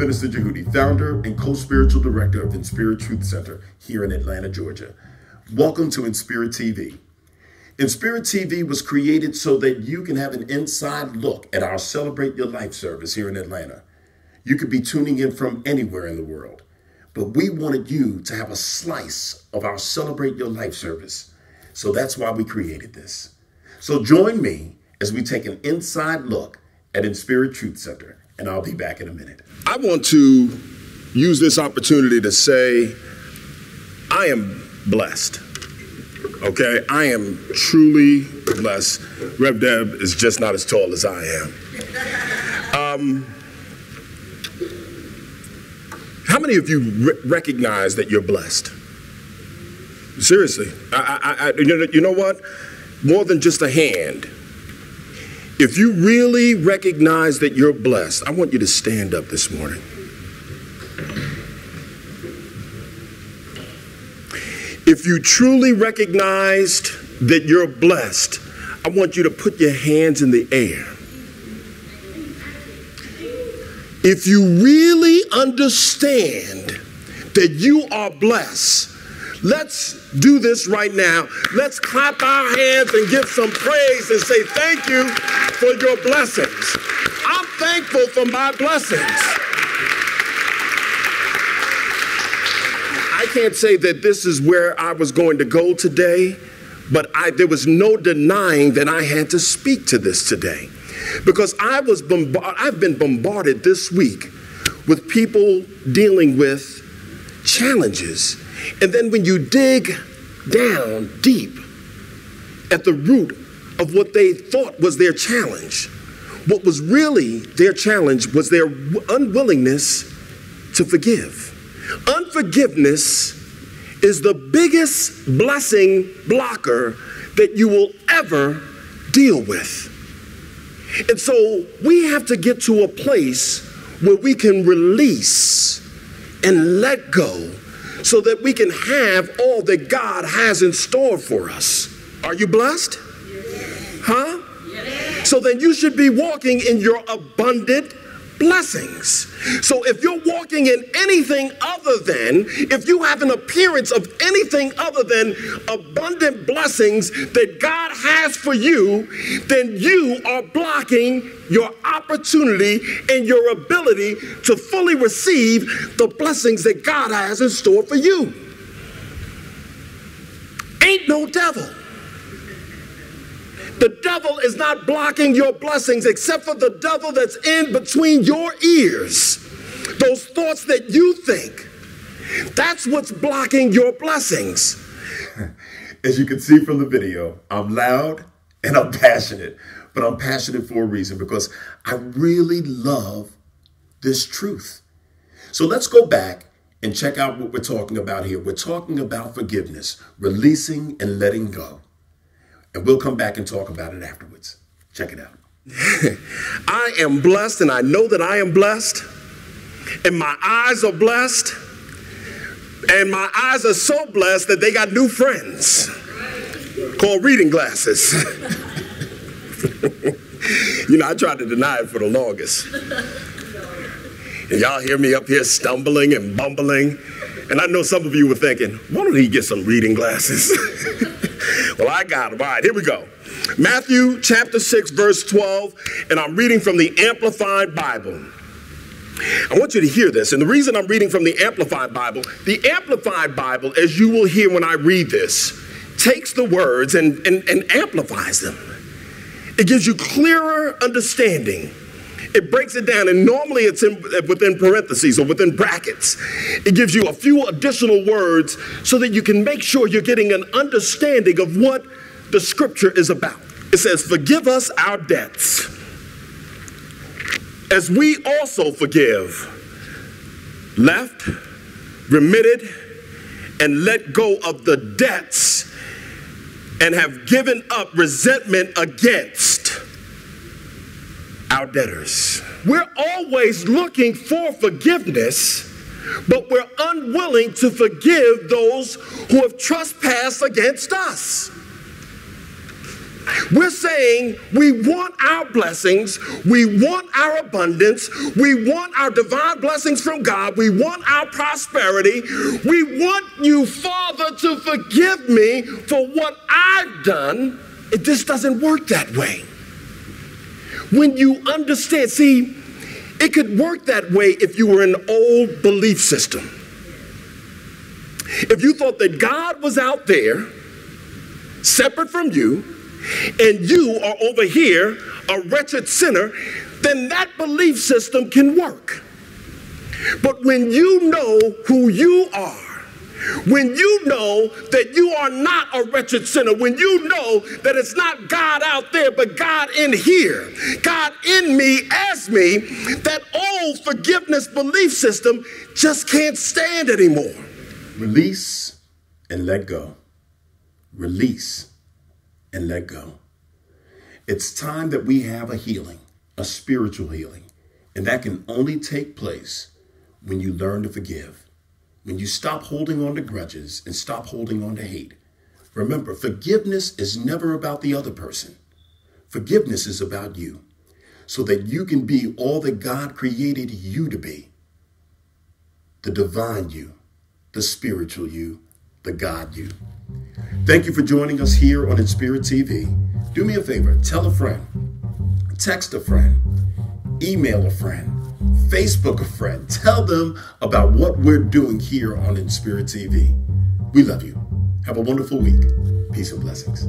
Minister Djehuty, founder and co-spiritual director of InSpiritTruthCenter here in Atlanta, Georgia. Welcome to InSpirit TV. InSpirit TV was created so that you can have an inside look at our Celebrate Your Life service here in Atlanta. You could be tuning in from anywhere in the world, but we wanted you to have a slice of our Celebrate Your Life service. So that's why we created this. So join me as we take an inside look at InSpiritTruthCenter, and I'll be back in a minute. I want to use this opportunity to say I am blessed. Okay, I am truly blessed. Rev Deb is just not as tall as I am. How many of you recognize that you're blessed? Seriously, you know what? More than just a hand. If you really recognize that you're blessed, I want you to stand up this morning. If you truly recognized that you're blessed, I want you to put your hands in the air. If you really understand that you are blessed, let's do this right now. Let's clap our hands and give some praise and say thank you for your blessings. I'm thankful for my blessings. I can't say that this is where I was going to go today, but there was no denying that I had to speak to this today, because I've been bombarded this week with people dealing with challenges. And then when you dig down deep at the root of what they thought was their challenge, what was really their challenge was their unwillingness to forgive. Unforgiveness is the biggest blessing blocker that you will ever deal with. And so we have to get to a place where we can release and let go so that we can have all that God has in store for us. Are you blessed? Yes. Huh? Yes. So then you should be walking in your abundant blessings. So if you're walking in anything other than, if you have an appearance of anything other than abundant blessings that God has for you, then you are blocking your opportunity and your ability to fully receive the blessings that God has in store for you. Ain't no devil. The devil is not blocking your blessings except for the devil that's in between your ears. Those thoughts that you think. That's what's blocking your blessings. As you can see from the video, I'm loud and I'm passionate. But I'm passionate for a reason, because I really love this truth. So let's go back and check out what we're talking about here. We're talking about forgiveness, releasing and letting go. And we'll come back and talk about it afterwards. Check it out. I am blessed, and I know that I am blessed, and my eyes are blessed, and my eyes are so blessed that they got new friends called reading glasses. You know, I tried to deny it for the longest. And y'all hear me up here stumbling and bumbling. And I know some of you were thinking, why don't he get some reading glasses? Well, I got them. All right, here we go. Matthew chapter 6, verse 12. And I'm reading from the Amplified Bible. I want you to hear this. And the reason I'm reading from the Amplified Bible, as you will hear when I read this, takes the words and amplifies them. It gives you clearer understanding. It breaks it down, and normally it's within parentheses or within brackets. It gives you a few additional words so that you can make sure you're getting an understanding of what the scripture is about. It says, forgive us our debts, as we also forgive, left, remitted, and let go of the debts, and have given up resentment against our debtors. We're always looking for forgiveness, but we're unwilling to forgive those who have trespassed against us. We're saying we want our blessings, we want our abundance, we want our divine blessings from God, we want our prosperity, we want you, Father, to forgive me for what I've done. It just doesn't work that way. When you understand, see, it could work that way if you were in an old belief system. If you thought that God was out there, separate from you, and you are over here, a wretched sinner, then that belief system can work. But when you know who you are, when you know that you are not a wretched sinner, when you know that it's not God out there, but God in here, God in me, as me, that old forgiveness belief system just can't stand anymore. Release and let go. Release and let go. It's time that we have a healing, a spiritual healing, and that can only take place when you learn to forgive, when you stop holding on to grudges and stop holding on to hate. Remember, forgiveness is never about the other person. Forgiveness is about you, so that you can be all that God created you to be. The divine you, the spiritual you, the God you. Thank you for joining us here on InSpirit TV. Do me a favor, tell a friend, text a friend, email a friend, Facebook a friend. Tell them about what we're doing here on InSpirit TV. We love you. Have a wonderful week. Peace and blessings.